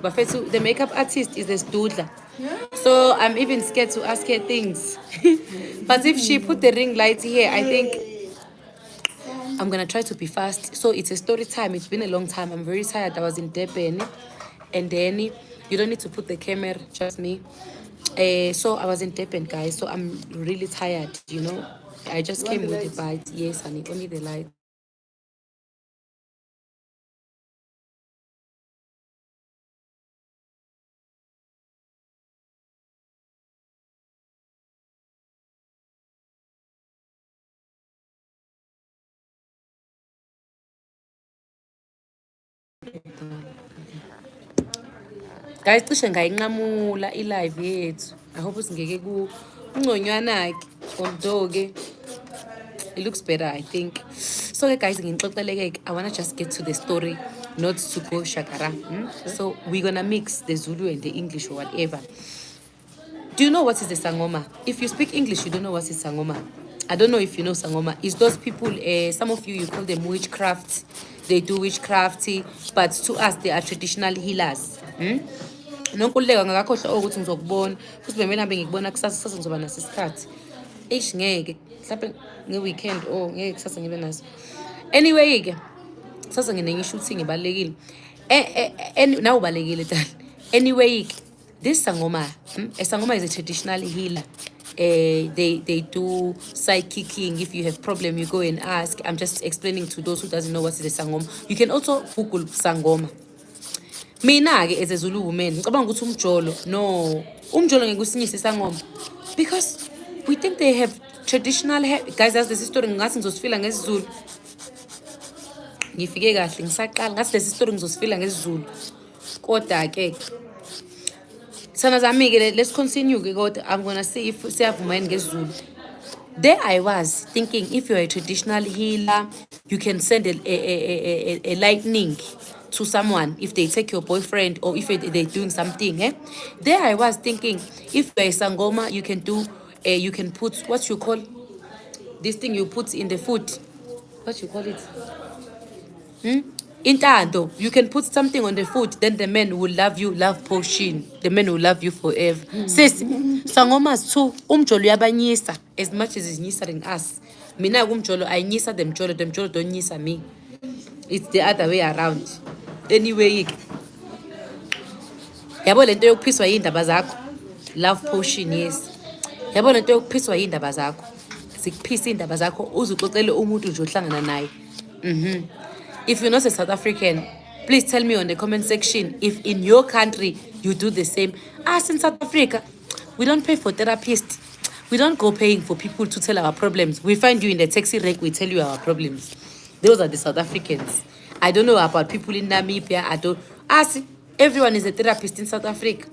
But first, the makeup artist is a studler. So I'm even scared to ask her things. But if she put the ring light here, I think I'm gonna try to be fast. So it's a story time. It's been a long time. I'm very tired. I was in Durban, and then you don't need to put the camera, just me. So I was in Durban, guys. So I'm really tired. I just came with the bite. Yes, honey, only the light. Guys, cishe ngayinqamula i-live yethu. I hope usingeke ungconywana-ke, although-ke it looks better, I think. So guys, I want to just get to the story, not to go shakara. So we're gonna mix the Zulu and the English or whatever. Do you know what is the sangoma? If you speak English, you don't know what is sangoma. I don't know if you know sangoma. It's those people, some of you call them witchcraft. They do witchcraft, but to us they are traditional healers. Nonkululeka ngakakhohlwa ukuthi ngizokubona futhi bemena ngikubona kusasa ngizoba naso isikhathi ngeke mhlawumbe nge-weekend or ngeke kusasa ngibe naso. Anyway-ke sasa nginenye i-shooting ibalulekile nawe ubalulekile dala. Anyway-ke this sangoma, a sangoma is a traditional healer. They do psychicking. If you have problem, you go and ask. I'm just explaining to those who doesn't know what is a sangoma. You can also Google sangoma. Mina-ke as a Zulu woman ngicabanga ukuthi mjolo no umjolo ngeke usinyise isangoma because we think they have traditional guys. That's the story ngathi ngizosifila ngesizulu. Ngifike kahle ngisaqala ngathi lesi story ngizosifila ngesizulu kodwa-ke sana zami-ke let's continue-ke kodwa I'm gonna see if siyavuma yini ngesizulu. There I was thinking if you're a traditional healer, you can send a lightning to someone if they take your boyfriend or if they're doing something. There I was thinking if you're a sangoma, you can do, you can put, what you call, this thing you put in the food. What you call it? Intando. You can put something on the food, then the man will love you, love potion. The man will love you forever. Sis, sangomas too, umjolo yabanyisa as much as it's nyisering us. Mina umjolo, I nyisa them jolo don't nyisa me. It's the other way around. Anyway, yabo lento yokuphiswa yindaba zakho. Love potion, yes. Yabo lento yokuphiswa yindaba zakho. Sikuphisa indaba zakho uzuxoxele umuntu nje ohlangana naye. If you're not a South African, please tell me on the comment section if in your country you do the same. As in South Africa, we don't pay for therapists. We don't go paying for people to tell our problems. We find you in the taxi rank, we tell you our problems. Those are the South Africans. I don't know about people in Namibia. I don't. Everyone is a therapist in South Africa.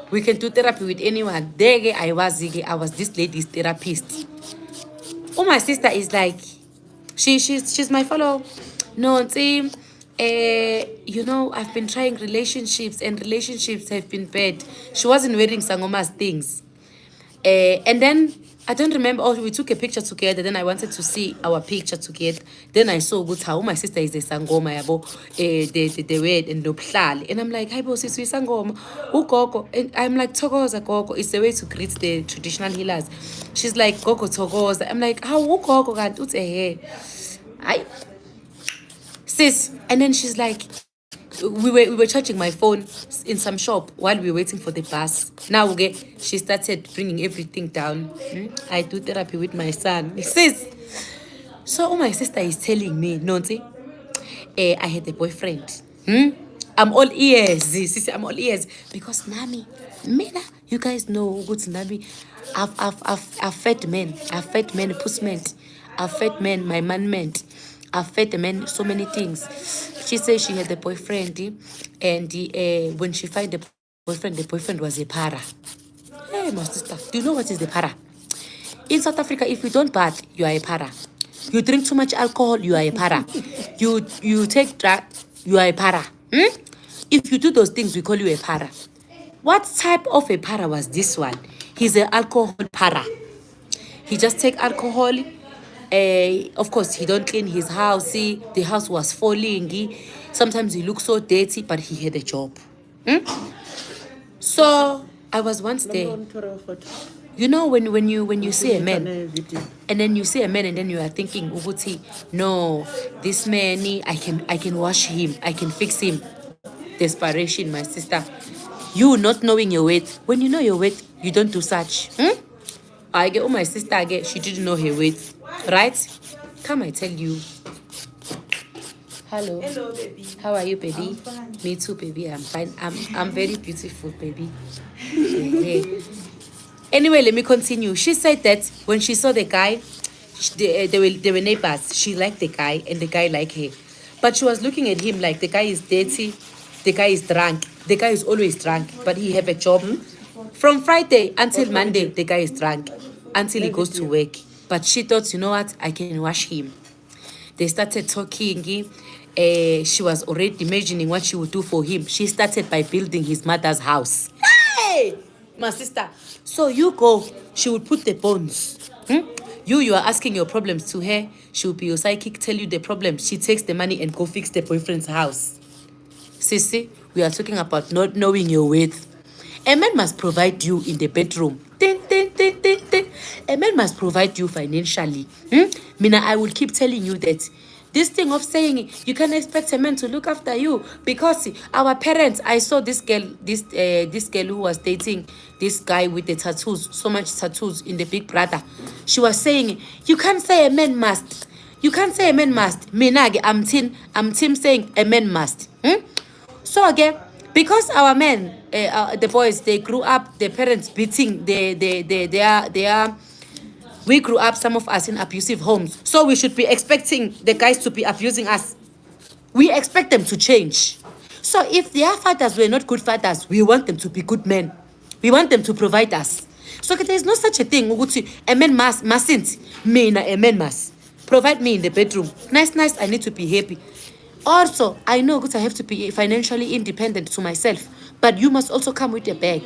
We can do therapy with anyone. There I was this lady's therapist. Oh, my sister is like, she's my fellow. No, team. I've been trying relationships and relationships have been bad. She wasn't wearing sangoma's things. And then I don't remember. Oh, we took a picture together. Then I wanted to see our picture together. Then I saw good how my sister is a sangoma yabo. The word and the and I'm like, hi boss, it's sangoma. Gogo. And I'm like, togoza gogo. It's the way to greet the traditional healers. She's like, gogo togoza. I'm like, how gogo can't do it? Sis, and then she's like, we were charging my phone in some shop while we were waiting for the bus. Now she started bringing everything down. I do therapy with my son. Sis, so my sister is telling me, Nonti, I had a boyfriend. I'm all ears. Sis, I'm all ears because Nami, Mina, you guys know good Nami. I've fed men. I've fed men pussment. I've fed men my manment. I've fed the man so many things. She says she had a boyfriend, and when she find the boyfriend was a para. Hey, my sister, do you know what is the para? In South Africa, if you don't bath, you are a para. You drink too much alcohol, you are a para. You take drug, you are a para. If you do those things, we call you a para. What type of a para was this one? He's an alcohol para. He just take alcohol. Of course, he don't clean his house. The house was falling. Sometimes he looked so dirty, but he had a job. So I was once there. You know, when you see a man, and then you see a man, and then you are thinking, Uguti, no, this man, I can wash him, I can fix him. Desperation, my sister. You not knowing your weight. When you know your weight, you don't do such. I get, oh, my sister, she didn't know her weight, right? Come, I tell you. Hello. Hello, baby. How are you, baby? I'm fine. Me too, baby. I'm fine. I'm very beautiful, baby. Yeah. Anyway, let me continue. She said that when she saw the guy, they were neighbors. She liked the guy, and the guy liked her. But she was looking at him like the guy is dirty, the guy is drunk. The guy is always drunk, but he have a job. From Friday until Monday, the guy is drunk until he goes to work. But she thought, you know what, I can wash him. They started talking. She was already imagining what she would do for him. She started by building his mother's house. Hey, my sister. So you go, she would put the bones. You are asking your problems to her. She will be your psychic, tell you the problem. She takes the money and go fix the boyfriend's house. Sissy, we are talking about not knowing your worth. A man must provide you in the bedroom. A man must provide you financially. Mina, I will keep telling you that this thing of saying you can expect a man to look after you because our parents. I saw this girl, this girl who was dating this guy with the tattoos, so much tattoos in the Big Brother. She was saying you can't say a man must. You can't say a man must. Mina, I'm team saying a man must. So again, because our men, the boys, they grew up, their parents beating, we grew up, some of us, in abusive homes. So we should be expecting the guys to be abusing us. We expect them to change. So if their fathers were not good fathers, we want them to be good men. We want them to provide us. So there's no such a thing. A man mustn't. A man must. Provide me in the bedroom. Nice, I need to be happy. Also, I know I have to be financially independent to myself. But you must also come with a bag.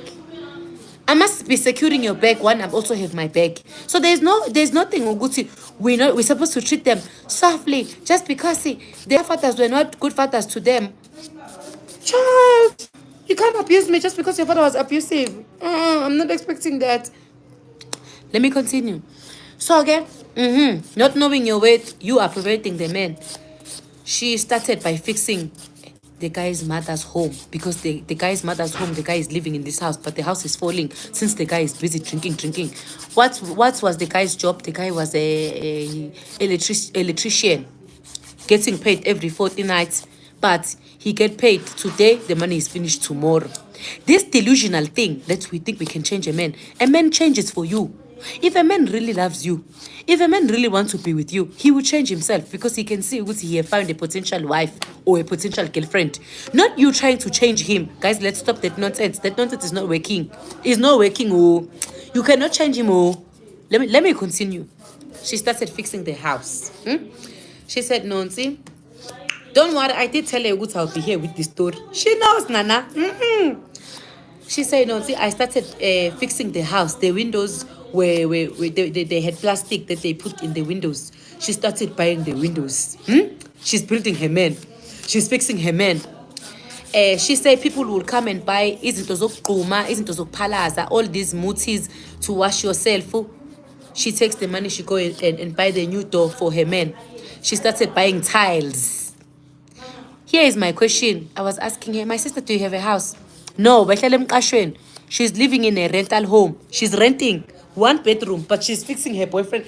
I must be securing your bag when I also have my bag. So there's nothing Uguti. We're supposed to treat them softly just because their fathers were not good fathers to them. Child, you can't abuse me just because your father was abusive. I'm not expecting that. Let me continue. So again, not knowing your weight, you are providing the man. She started by fixing the guy's mother's home because the guy's mother's home, the guy is living in this house, but the house is falling since the guy is busy drinking. What was the guy's job? The guy was a electrician, getting paid every fortnight, but he get paid today, the money is finished tomorrow. This delusional thing that we think we can change a man changes for you. If a man really loves you, if a man really wants to be with you, he will change himself because he can see he has found a potential wife or a potential girlfriend. Not you trying to change him. Guys, let's stop that nonsense. That nonsense is not working. It's not working. Oh, you cannot change him. Oh, let me continue. She started fixing the house. She said, Nonsi, don't worry. I did tell her I'll be here with the story. She knows, Nana. She said, Nonsi, I started fixing the house. The windows where they had plastic that they put in the windows. She started buying the windows. She's building her man. She's fixing her man. She said people will come and buy izinto zokuqhuma, izinto zokuphalaza, all these mutis to wash yourself. She takes the money, she go and buy the new door for her man. She started buying tiles. Here is my question. I was asking her, my sister, do you have a house? No, she's living in a rental home. She's renting 1 bedroom, but she's fixing her boyfriend.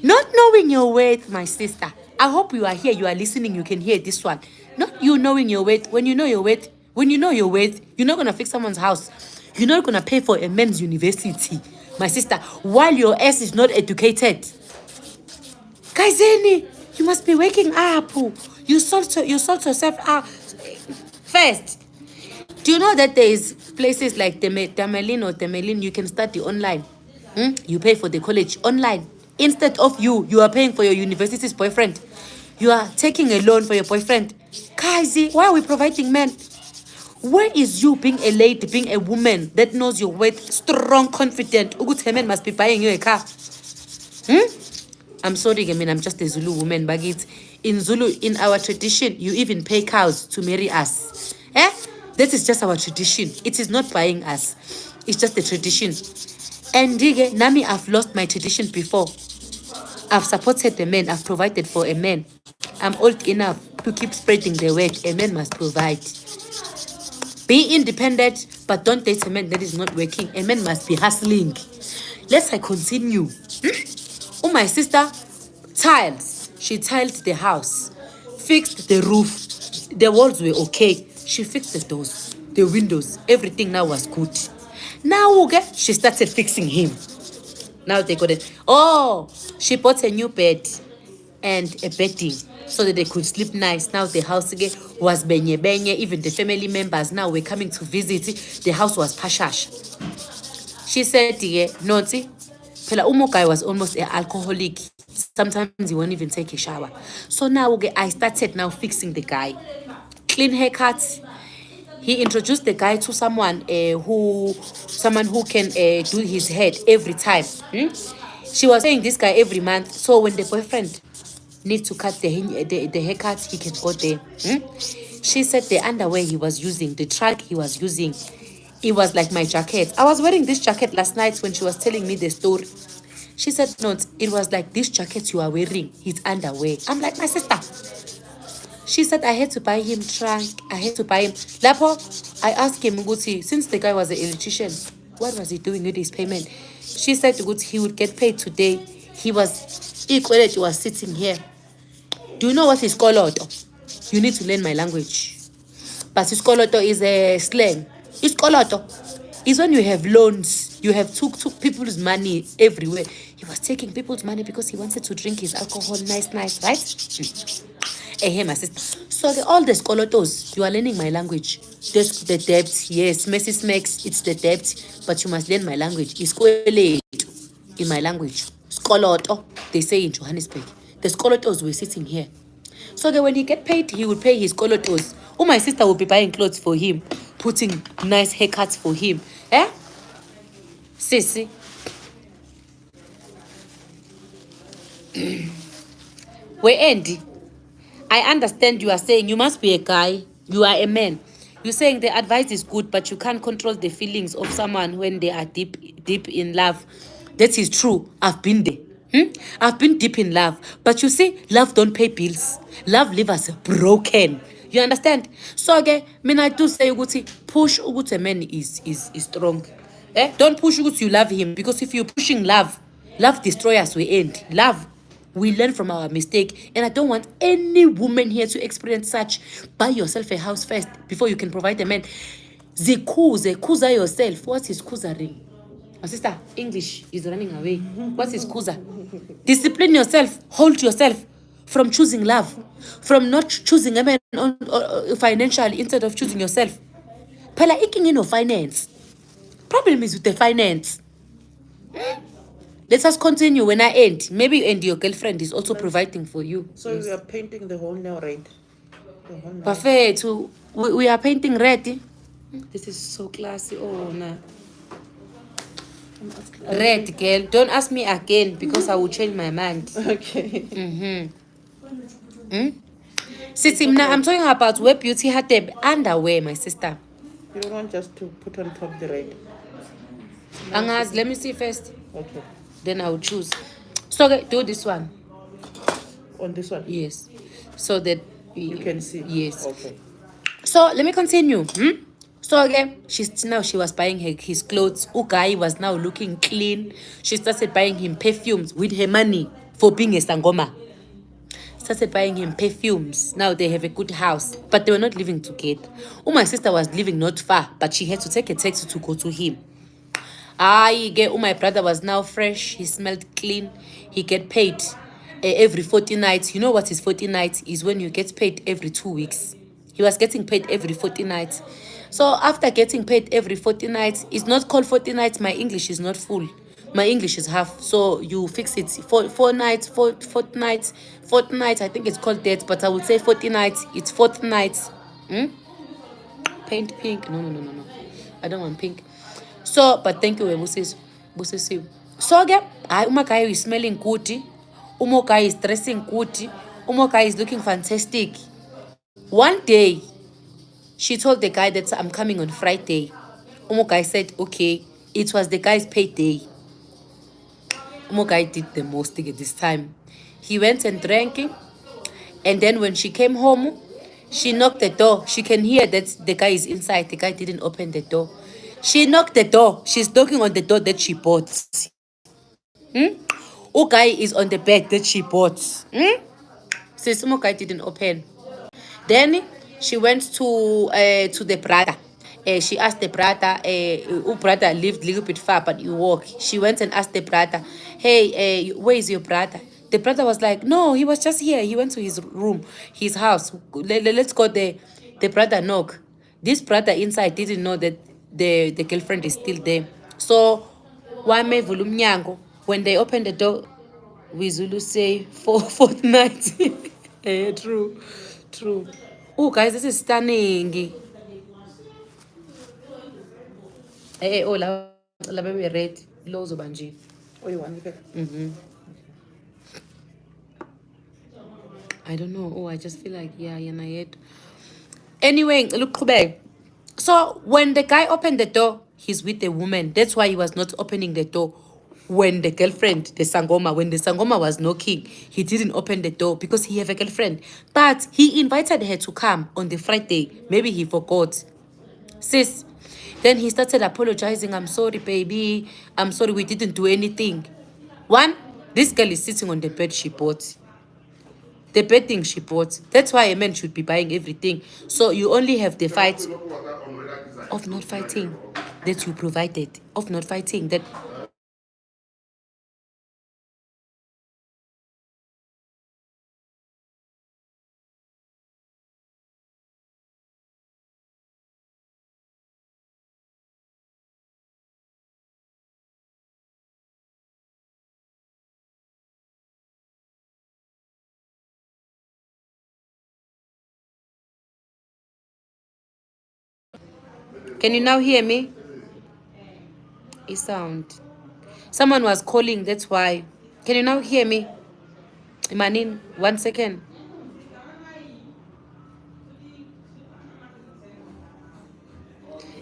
Not knowing your weight, my sister. I hope you are here, you are listening, you can hear this one. Not you knowing your weight. When you know your weight, you're not going to fix someone's house. You're not going to pay for a men's university, my sister, while your ass is not educated. Kaizeni, you must be waking up. You sort yourself out first. Do you know that there is places like Temelin, you can study online? You pay for the college online. Instead of you are paying for your university's boyfriend. You are taking a loan for your boyfriend. Kazi, why are we providing men? Where is you being a lady, being a woman that knows your worth, strong, confident? Ugut men must be buying you a car. I'm sorry, I'm just a Zulu woman, but In Zulu, in our tradition, you even pay cows to marry us. Eh? That is just our tradition. It is not buying us. It's just the tradition. And Nami, I've lost my tradition before. I've supported the man. I've provided for a man. I'm old enough to keep spreading the word. A man must provide. Be independent, but don't date a man that is not working. A man must be hustling. Let's continue. Oh, my sister, tiles. She tiled the house, fixed the roof. The walls were okay. She fixed the doors, the windows. Everything now was good. Now, okay, she started fixing him. Now they got it. Oh, she bought a new bed and a bedding so that they could sleep nice. Now the house again was benye benye. Even the family members now were coming to visit. The house was pashash. She said, yeah, naughty. Pela Umo guy was almost an alcoholic. Sometimes he won't even take a shower. So now okay, I started now fixing the guy. Clean haircuts. He introduced the guy to someone who can do his head every time. She was paying this guy every month. So when the boyfriend needs to cut the haircut, he can go there. She said the underwear he was using, the trunk he was using, it was like my jacket. I was wearing this jacket last night when she was telling me the story. She said, no, it was like this jacket you are wearing, his underwear. I'm like, my sister. She said, I had to buy him trunk. I had to buy him. Lapo, I asked him, since the guy was an electrician, what was he doing with his payment? She said, he would get paid today. He was sitting here. Do you know what is koloto? You need to learn my language. But koloto is a slang. It's koloto. It's when you have loans. You have took people's money everywhere. He was taking people's money because he wanted to drink his alcohol nice, right? Hey, my sister. So all the skolotos, you are learning my language. Just the debt, yes, Messi smacks, it's the debt, but you must learn my language. It's in my language. Skoloto, they say in Johannesburg. The skolotos were sitting here. So that when he get paid, he would pay his skolotos. Oh, my sister will be buying clothes for him, putting nice haircuts for him. Eh? Sissy. Where Andy? I understand you are saying you must be a guy. You are a man. You're saying the advice is good, but you can't control the feelings of someone when they are deep in love. That is true. I've been there. I've been deep in love. But you see, love don't pay bills. Love leaves us broken. You understand? So again, I do say push a man is strong. Don't push you love him, because if you're pushing love destroyers will end. Love, we learn from our mistake, and I don't want any woman here to experience such. Buy yourself a house first before you can provide a man. Kuza yourself. What is kuzering? My sister, English is running away. What is kuza? Discipline yourself. Hold yourself from choosing love, from not choosing a man financially instead of choosing yourself. Pela iking in your finance. Problem is with the finance. Let us continue. When I end, maybe and your girlfriend is also providing for you. So yes. We are painting the whole nail red. Perfect. We are painting red. This is so classy. Oh, nah. Red, girl. Don't ask me again because I will change my mind. Okay. Sitimna, I'm talking about where beauty had the underwear, my sister. You don't want just to put on top the red. Angaz, let me see first. Okay. Then I will choose. So do this one. On this one? Yes. So that you can see. Yes. Okay. So let me continue. So again, she was buying his clothes. Ugai was now looking clean. She started buying him perfumes with her money for being a sangoma. Started buying him perfumes. Now they have a good house, but they were not living together. My sister was living not far, but she had to take a taxi to go to him. My brother was now fresh. He smelled clean. He get paid every 40 nights. You know what is 40 nights? Is when you get paid every 2 weeks. He was getting paid every 40 nights. So after getting paid every 40 nights, it's not called 40 nights. My English is not full. My English is half. So you fix it. 4 nights, fortnights. I think it's called that, but I would say 40 nights. It's fortnights. Paint pink. No. I don't want pink. So, but thank you, Busisi. So again, guy is smelling good. Guy is dressing good. Guy is looking fantastic. One day, she told the guy that I'm coming on Friday. Guy said, okay. It was the guy's payday. Guy did the most thing at this time. He went and drank, and then when she came home, she knocked the door. She can hear that the guy is inside. The guy didn't open the door. She knocked the door. She's knocking on the door that she bought. Guy is on the bed that she bought. Since Guy didn't open. Then she went to the brother. She asked the brother, brother lived a little bit far, but you walk. She went and asked the brother, hey, where is your brother? The brother was like, no, he was just here. He went to his room, his house. Let's go there. The brother knock. This brother inside didn't know that the girlfriend is still there. So, when they opened the door, we Zulu say fortnight. True, true. Oh, guys, this is stunning. Oh, la baby red. Lozo banji. Oh, you want it? I don't know. Oh, I just feel like, yeah, yet. Anyway, look back. So when the guy opened the door, he's with the woman. That's why he was not opening the door. When the girlfriend, when the Sangoma was knocking, he didn't open the door because he have a girlfriend. But he invited her to come on the Friday. Maybe he forgot. Sis. Then he started apologizing. I'm sorry, baby. I'm sorry, we didn't do anything. One, this girl is sitting on the bed she bought. The bedding she bought. That's why a man should be buying everything. So you only have the fight of not fighting that you provided. Of not fighting that. Can you now hear me? A sound. Someone was calling, that's why. Can you now hear me? Imanin, 1 second.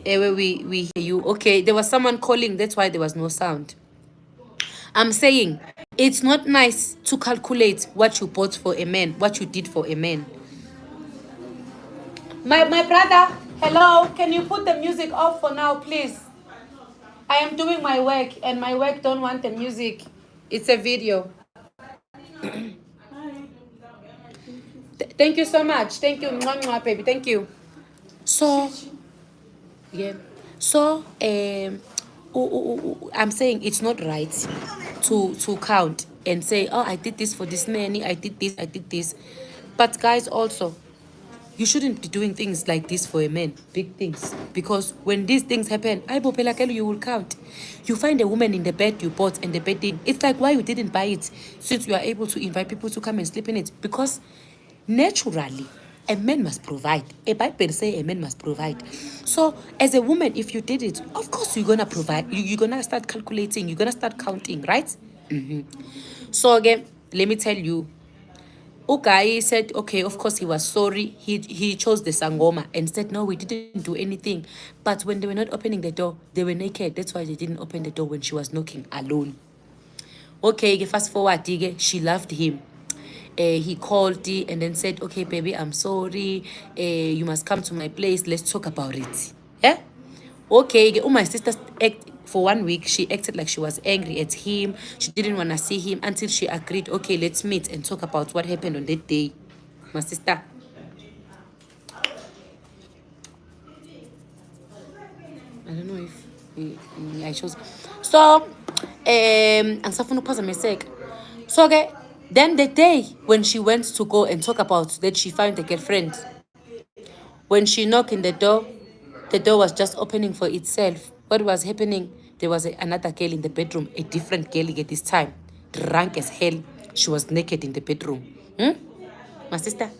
We hear you. Okay, there was someone calling, that's why there was no sound. I'm saying it's not nice to calculate what you bought for a man, what you did for a man. My brother, hello, can you put the music off for now, please? I am doing my work, and my work don't want the music. It's a video. Thank you so much. Thank you, mwah, mwah, baby. Thank you. So, yeah. So, I'm saying it's not right to count and say, oh, I did this for this nanny, I did this. But guys, also, you shouldn't be doing things like this for a man, big things. Because when these things happen, you will count. You find a woman in the bed you bought and the bedding. It's like why you didn't buy it since you are able to invite people to come and sleep in it. Because naturally, a man must provide. A Bible say a man must provide. So as a woman, if you did it, of course you're gonna provide. You're gonna start calculating. You're gonna start counting, right? So again, let me tell you. Guy said, okay, of course he was sorry. He chose the Sangoma and said, no, we didn't do anything. But when they were not opening the door, they were naked. That's why they didn't open the door when she was knocking alone. Okay, fast forward, she loved him. He called and then said, okay, baby, I'm sorry. You must come to my place. Let's talk about it. Yeah? Okay, my sister for 1 week, she acted like she was angry at him. She didn't want to see him until she agreed, okay, let's meet and talk about what happened on that day. My sister. I don't know if I chose. So, so okay, then the day when she went to go and talk about that she found a girlfriend, when she knocked in the door was just opening for itself. What was happening? There was another girl in the bedroom, a different girl at this time, drunk as hell. She was naked in the bedroom. My sister.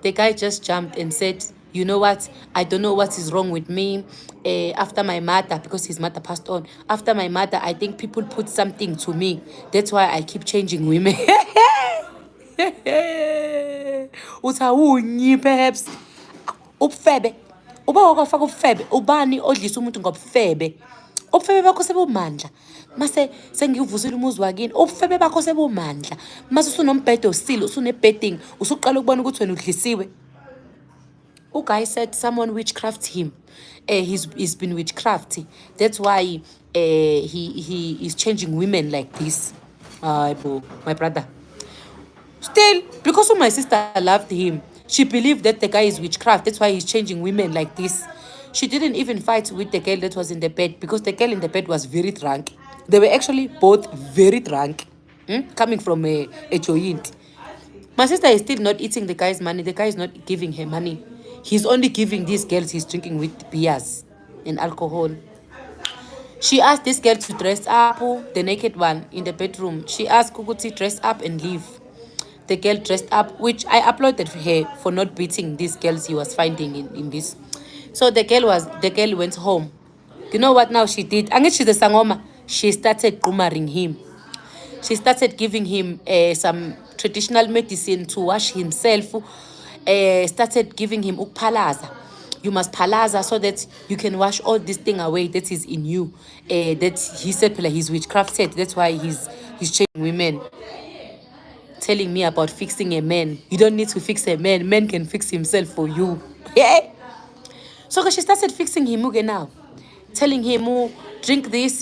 The guy just jumped and said, you know what? I don't know what is wrong with me. After my mother, because his mother passed on. After my mother, I think people put something to me. That's why I keep changing women. uthi awunyi perhaps ubufebe uba wakafaka ubufebe ubani odlisa umuntu ngobufebe ubufebe bakho sebumandla mase sengivusile umuzi wakini ubufebe bakho sebumandla mase usunombhedo still usune-bedding usuqala ukubona ukuthi wena udlisiwe. Guy said someone witchcraft him. He's been witchcraft. That's why he is changing women like this. My brother. Still, because my sister loved him, she believed that the guy is witchcraft. That's why he's changing women like this. She didn't even fight with the girl that was in the bed because the girl in the bed was very drunk. They were actually both very drunk, coming from a joint. My sister is still not eating the guy's money. The guy is not giving her money. He's only giving these girls he's drinking with beers and alcohol. She asked this girl to dress up, the naked one in the bedroom. She asked Kukuti dress up and leave. The girl dressed up, which I applauded her for not beating these girls he was finding in this. So the girl went home. You know what now she did? I guess she's a sangoma. She started grooming him. She started giving him some traditional medicine to wash himself. Started giving him ukpalaza. You must palaza so that you can wash all this thing away that is in you. That he said he's witchcrafted. That's why he's changing women. Telling me about fixing a man. You don't need to fix a man. Man can fix himself for you. Yeah. So she started fixing him again now. Telling him, oh, drink this,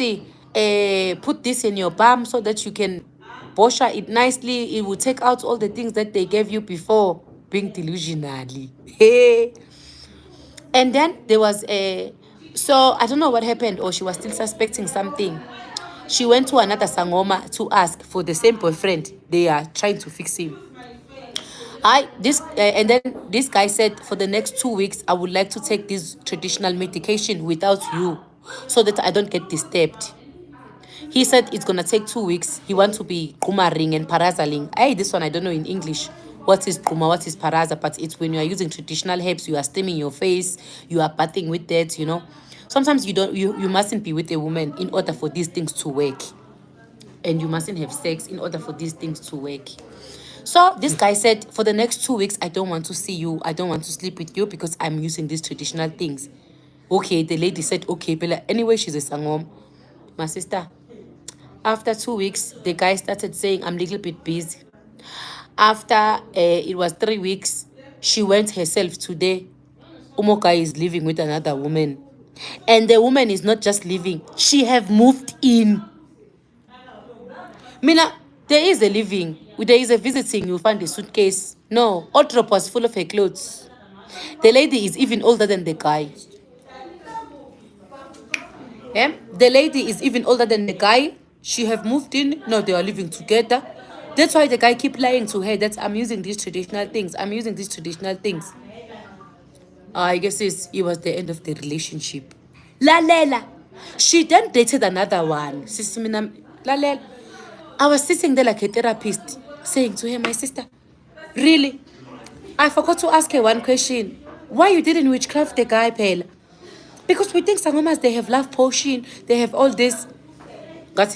put this in your balm so that you can wash it nicely. It will take out all the things that they gave you before. Being delusionally. Hey. And then there was so I don't know what happened, or she was still suspecting something. She went to another sangoma to ask for the same boyfriend. They are trying to fix him. And then this guy said, for the next 2 weeks, I would like to take this traditional medication without you, so that I don't get disturbed. He said it's gonna take 2 weeks. He wants to be kumaring and parazaling. This one I don't know in English. What is kuma? What is paraza? But it's when you are using traditional herbs, you are steaming your face, you are bathing with that, you know. Sometimes you mustn't be with a woman in order for these things to work. And you mustn't have sex in order for these things to work. So this guy said, for the next 2 weeks, I don't want to see you. I don't want to sleep with you because I'm using these traditional things. Okay, the lady said, okay, Bella. Anyway, she's a sangom. My sister. After 2 weeks, the guy started saying, I'm a little bit busy. After it was 3 weeks, she went herself today. Umoka is living with another woman. And the woman is not just living. She have moved in. Mina, there is a living. There is a visiting. You find a suitcase. No, Otrop was full of her clothes. The lady is even older than the guy. The lady is even older than the guy. She have moved in. No, they are living together. That's why the guy keep lying to her that I'm using these traditional things. I'm using these traditional things. I guess it was the end of the relationship. Lalela. She then dated another one. Lalela. I was sitting there like a therapist, saying to her, my sister, really? I forgot to ask her one question. Why you didn't witchcraft the guy, Pale? Because we think sangomas, they have love potion, they have all this. Let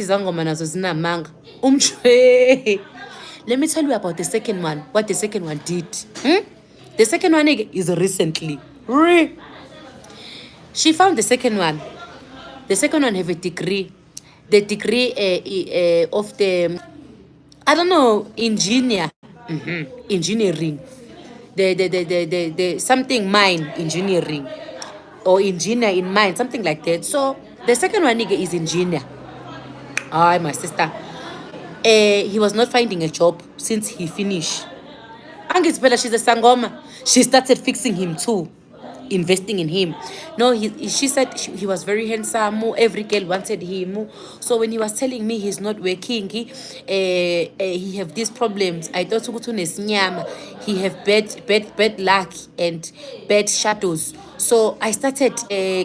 me tell you about the second one, what the second one did. The second one is recently. She found the second one. The second one have a degree. The degree of the, I don't know, engineering. The something mine engineering. Or engineer in mine, something like that. So the second one is engineer. My sister. He was not finding a job since he finished. She's a sangoma. She started fixing him too, investing in him. No, she said he was very handsome. Every girl wanted him. So when he was telling me he's not working, he have these problems. I thought he have bad luck and bad shadows. So I started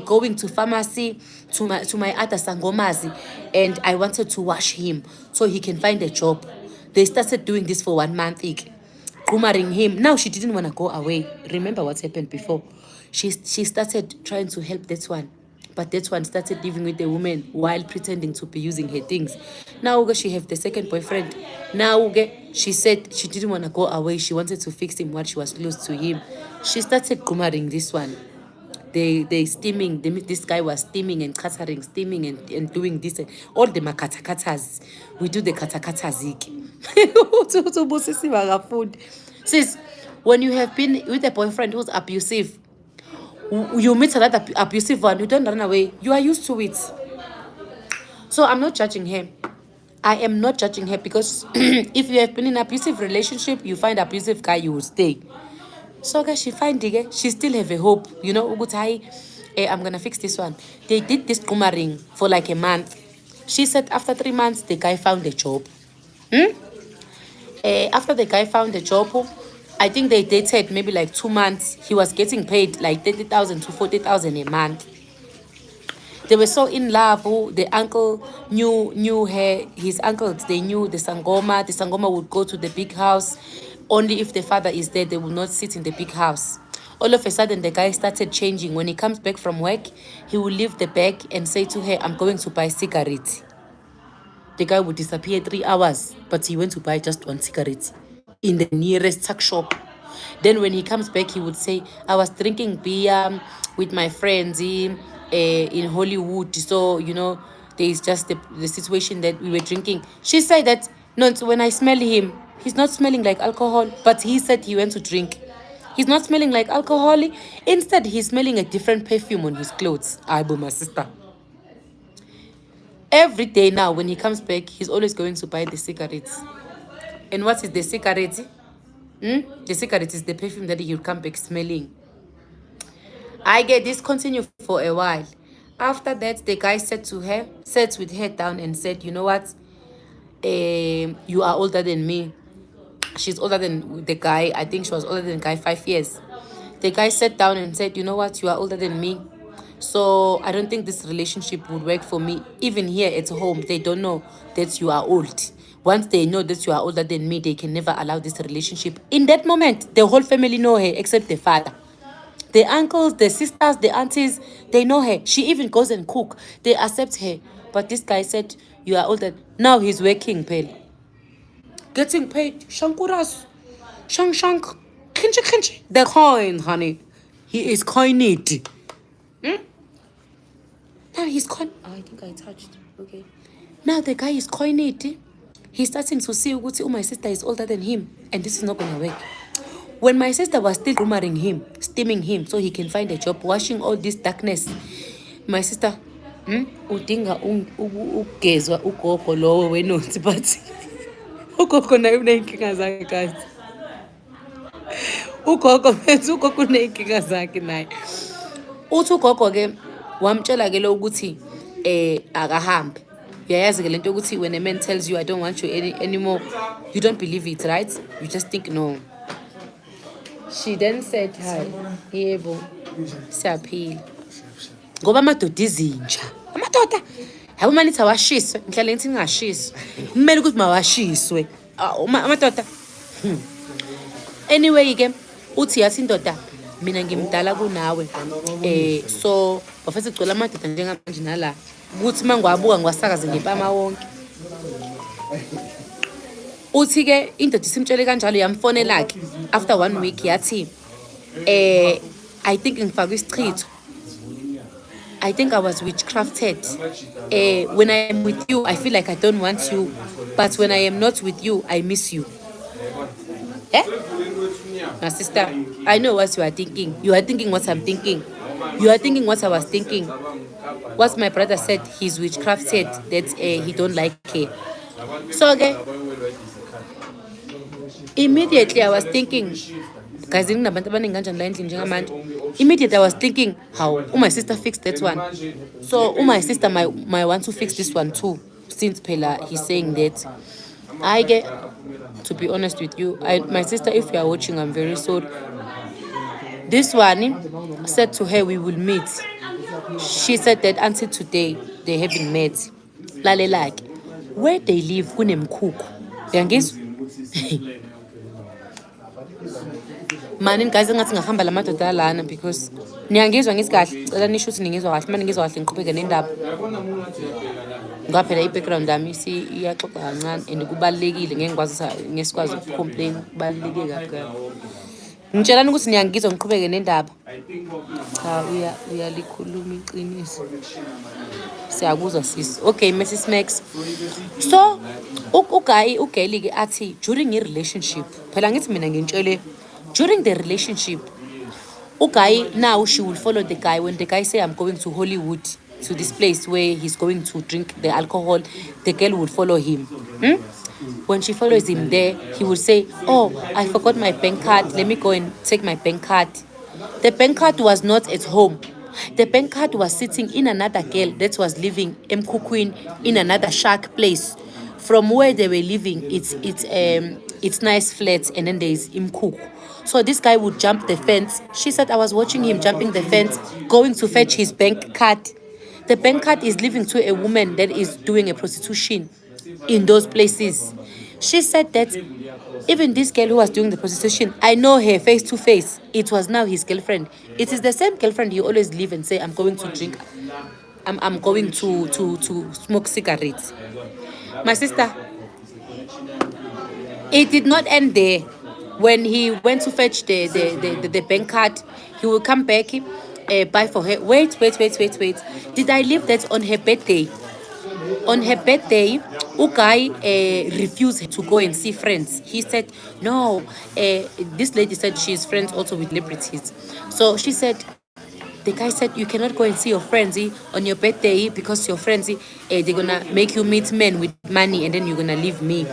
going to pharmacy to my other sangomas, and I wanted to wash him so he can find a job. They started doing this for 1 month. Kumaring him. Now she didn't want to go away. Remember what happened before. She started trying to help that one. But that one started living with the woman while pretending to be using her things. Now she have the second boyfriend. Now she said she didn't want to go away. She wanted to fix him while she was close to him. She started gumaring this one. They steaming. This guy was steaming and catering, steaming and doing this. All the makatakatas. We do the katakatas. Sis, when you have been with a boyfriend who's abusive, you meet another abusive one, you don't run away. You are used to it. So I'm not judging her. I am not judging her because if you have been in an abusive relationship, you find abusive guy, you will stay. So guys, she find it, she still have a hope, you know, I'm gonna fix this one. They did this kumaring for like a month. She said after 3 months, the guy found a job. After the guy found a job, I think they dated maybe like 2 months. He was getting paid like 30,000 to 40,000 a month. They were so in love. The uncle knew her. His uncles, they knew the sangoma. The sangoma would go to the big house. Only if the father is there, they will not sit in the big house. All of a sudden, the guy started changing. When he comes back from work, he will leave the bag and say to her, I'm going to buy cigarettes. The guy would disappear 3 hours, but he went to buy just 1 cigarette in the nearest tuck shop. Then when he comes back, he would say, I was drinking beer with my friends in Hollywood. So, you know, there is just the situation that we were drinking. She said that, no, so when I smell him, he's not smelling like alcohol, but he said he went to drink. He's not smelling like alcohol. Instead, he's smelling a different perfume on his clothes. Aibo, my sister. Every day now, when he comes back, he's always going to buy the cigarettes. And what is the cigarette? The cigarette is the perfume that he'll come back smelling. I get this continue for a while. After that, the guy sat with her down and said, you know what? You are older than me. She's older than the guy. I think she was older than the guy 5 years. The guy sat down and said, you know what? You are older than me. So I don't think this relationship would work for me. Even here at home, they don't know that you are old. Once they know that you are older than me, they can never allow this relationship. In that moment, the whole family know her except the father. The uncles, the sisters, the aunties, they know her. She even goes and cook. They accept her. But this guy said, you are older. Now he's working, Pele. Getting paid. Shankuras. Shank. Kinchi. The coin, honey. He is coined. Now he's coin. Oh, I think I touched. Okay. Now the guy is coined. He's starting to see my sister is older than him. And this is not going to work. When my sister was still rumoring him, steaming him so he can find a job, washing all this darkness, my sister, udinga ugezwa ugogo lowo wenothi but ugogo naye uneyinkinga zakhe guys. Ugogo mfethu ugogo uneyinkinga zakhe naye. Uthi ugogo ke wamtshela ke lo ukuthi akahambe. Uyayazi ke lento ukuthi when a man tells you I don't want you anymore, you don't believe it, right? You just think no. She then said, hi, yebo, siyaphila. Ngoba amadoda izinja. Amadoda. Yabo manithi awashiswe, ngihlale ngithi ngingashiswe. Kumele ukuthi mawashiswe. Amadoda. Anyway ke, uthi yathi indoda, mina ngimdala kunawe. So, bafethu gcwele amadoda njengamanje nala. Ukuthi mangwabuka ngiwasakaze ngempama wonke. Uthi ke indoda isimtshele kanjalo yamfonela ke after 1 week yathi I think ngifakwe isichitho. I think I was witchcrafted. When I am with you I feel like I don't want you, but when I am not with you I miss you. My sister, I know what you are thinking. You are thinking what I'm thinking. You are thinking what I was thinking. What my brother said, he's witchcrafted, that he don't like her. So okay. Immediately I was thinking, guys, immediately I was thinking, how my sister fixed that one. So my sister might want to fix this one too, since Pela he's saying that. I get, to be honest with you, my sister, if you are watching, I'm very sorry. This one said to her we will meet. She said that until today they haven't met. Lale like where they live, kunemkhuku. Yangizwa? mani guys engathi ngahamba lamadoda lana because niyangizwa ngizikahle cela nisho ukuthi ningizwa kahle manje ngizwa kahle ngiqhubeke nendaba ngoba phela i-background yami iyaxoxa kancane and kubalekile ngeke ngesikwazi ukucomplain kubaleke kakhulu ngitshelani ukuthi niyangizwa ngiqhubeke nendaba cha uyalikhuluma iqiniso siyakuzwa sisi okay Mrs Max so ugay ke athi during a relationship phela ngithi mina ngintshele during the relationship guy now she will follow the guy when the guy say I'm going to Hollywood to this place where he's going to drink the alcohol the girl would follow him when she follows him there he will say oh I forgot my bank card let me go and take my bank card the bank card was not at home the bank card was sitting in another girl that was living Mkhukhwini in another shack place from where they were living it's nice flats and then there's Mkhukhwini. So this guy would jump the fence. She said I was watching him jumping the fence, going to fetch his bank card. The bank card is leaving to a woman that is doing a prostitution in those places. She said that even this girl who was doing the prostitution, I know her face to face. It was now his girlfriend. It is the same girlfriend he always leave and say, I'm going to drink. I'm going to smoke cigarettes. My sister, it did not end there. When he went to fetch the bank card, he will come back, buy for her. Wait. Did I leave that on her birthday? On her birthday, Ugai refused to go and see friends. He said, no, this lady said she's friends also with celebrities. So she said, the guy said, you cannot go and see your friends on your birthday because your friends, they're going to make you meet men with money and then you're going to leave me.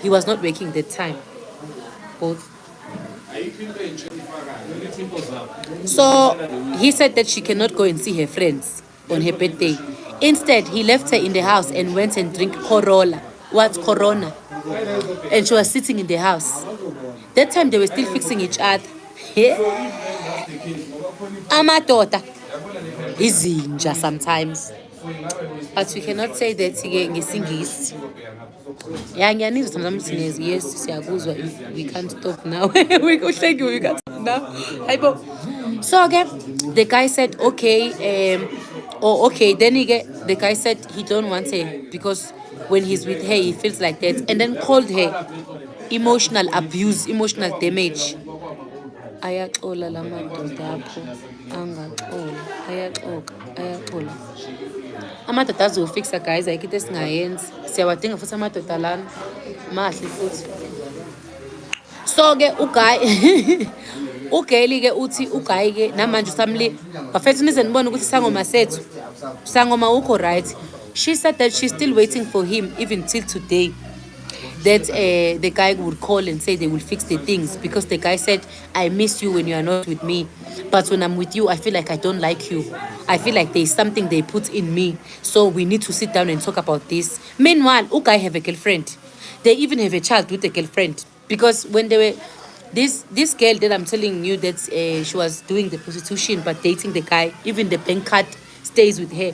He was not working that time. Both. So he said that she cannot go and see her friends on her birthday. Instead, he left her in the house and went and drink Corolla. What's Corona? And she was sitting in the house. That time they were still fixing each other. Amadoda izinja sometimes. But we cannot say that ngesingisi. Yeah, yes, we can't stop now. We can't stop now. So again, the guy said, okay, okay. Then the guy said he don't want her because when he's with her, he feels like that. And then called her emotional abuse, emotional damage. Ayaxola lamadoda apho angaxola ayaxola amadoda azofixa guys ayikho into esingayenzi siyawadinga futhi amadoda lana mahle futhi so ke ugay ke uthi ugay ke namanje usamli bafethu nize nibone ukuthi sangoma sethu sangoma ukho right. She said that she's still waiting for him even till today. That the guy would call and say they will fix the things because the guy said, I miss you when you are not with me. But when I'm with you, I feel like I don't like you. I feel like there's something they put in me. So we need to sit down and talk about this. Meanwhile, Ugai have a girlfriend. They even have a child with a girlfriend. Because when they were, this girl that I'm telling you that she was doing the prostitution but dating the guy, even the bank card stays with her.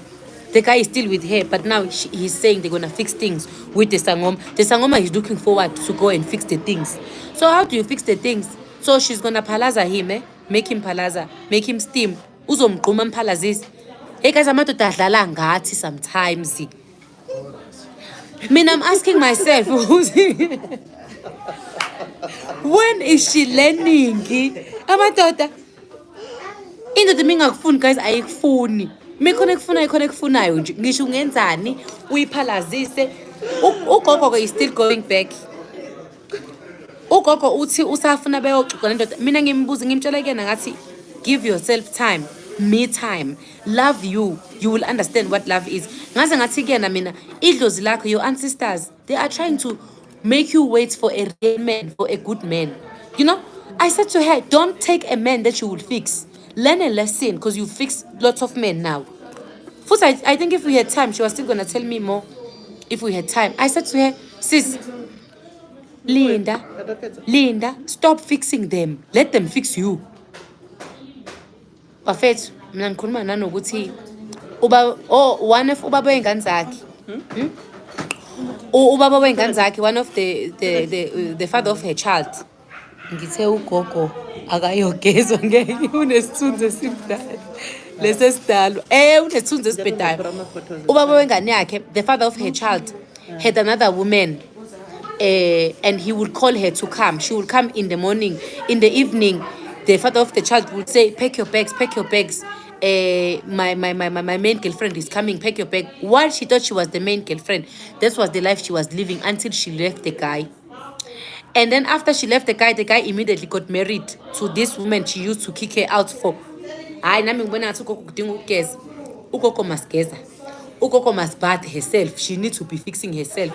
The guy is still with her, but now he's saying they're going to fix things with the sangoma. The sangoma is looking forward to go and fix the things. So how do you fix the things? So she's going to palaza him, make him palaza, make him steam. Uzomquma mpalazis. Hey guys, amadoda adlala ngathi sometimes. I mean, I'm asking myself, when is she learning? Amadoda. Indoda mingakufuni guys ayikufuni. Mekhona ekufunayo nje ngisho ungenzani uyiphalazise ugogo is still going back. Ugogo uthi usafuna beyoxoxa lendoda mina ngimbuza ngimtshela kena ngathi give yourself time, me time, love you will understand what love is. Ngaze ngathi kena mina idlozi lakho your ancestors they are trying to make you wait for a real man, for a good man. You know, I said to her, don't take a man that you will fix. Learn a lesson because you fix lots of men now. First, I think if we had time, she was still going to tell me more. If we had time. I said to her, sis, Linda, stop fixing them. Let them fix you. Bafethu, mina ngikhuluma nanokuthi one of ubaba wengane zakhe. Ubaba wengane zakhe, one of the father of her child. ngithe ugogo akayogezwa ngeke unesithunzi esimdala lesesidalwa unesithunzi esibhedayo. Ubaba wengane yakhe, the father of her child, had another woman, and he would call her to come. She would come in the morning. In the evening, the father of the child would say, pack your bags, pack your bags. My main girlfriend is coming, pack your bag. While she thought she was the main girlfriend, this was the life she was living until she left the guy. And then after she left the guy immediately got married to this woman she used to kick her out for. Hayi nami ngibona ngathi ugogo kudinga ukugeza. Ugogo must geza. Ugogo must bath herself. She needs to be fixing herself.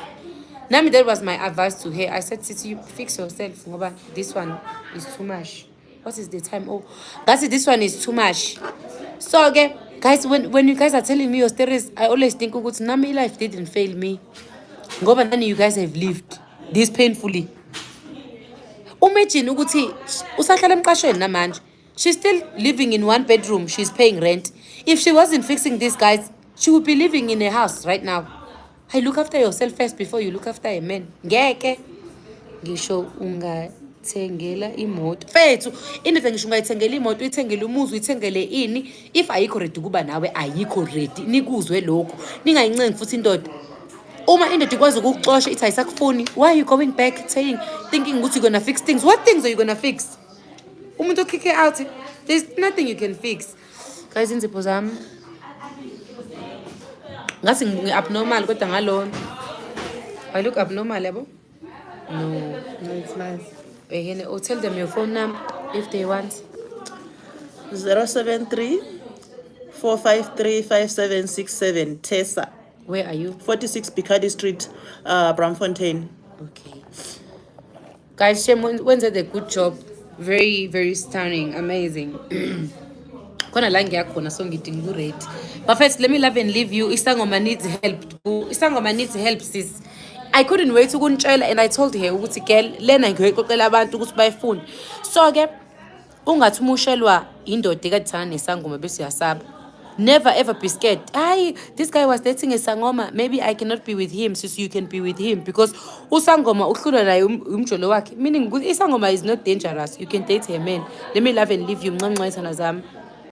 Nami, that was my advice to her. I said, Titi, you fix yourself. Ngoba this one is too much. What is the time? Oh, guys, this one is too much. So okay, guys, when you guys are telling me your stories, I always think, Nami life didn't fail me. Ngoba nani you guys have lived this painfully. Imagine ukuthi usahlala emqashweni namanje. She's still living in one bedroom. She's paying rent. If she wasn't fixing these guys, she would be living in a house right now. Hey, look after yourself first before you look after a man. Ngeke ngisho ungathengela imoto. Fethu, indoda ngisho ungayithengela imoto, uyithengele umuzi, uyithengele ini. If ayikho ready kuba nawe, ayikho ready. Nikuzwe lokho. Ningayincengi futhi indoda. Uma indoda ikwazi ukukuxosha ithi ayisakufuni, why are you going back thinking ukuthi you're gonna fix things? What things are you gonna fix? Umuntu kick her out, there's nothing you can fix. Guys, inzipho zami ngasi ngi-abnormal kodwa ngalona. I look abnormal yabo? No, it's nice. Or tell them your phone number if they want. 073 453 5767 Tessa. Where are you? 46 Picardy Street, Bramfontein. Okay. Guys, Shem went a good job. Very, very stunning, amazing. Kona la ngiyakhona so ngidinga ready. But first, let me love and leave you. Isangoma needs help. Isangoma needs help, sis. I couldn't wait to ukunitshela, and I told her ukuthi girl lena ngiyoxoxela abantu ukuthi bayifuna. So ke ungathi umushelwa indoda ekathana nesangoma bese uyasaba. Never ever be scared. This guy was dating a sangoma. Maybe I cannot be with him, so you can be with him. Because usangoma uhlula naye mjolo wakhe. Meaning isangoma is not dangerous. You can date a man. Let me love and leave you.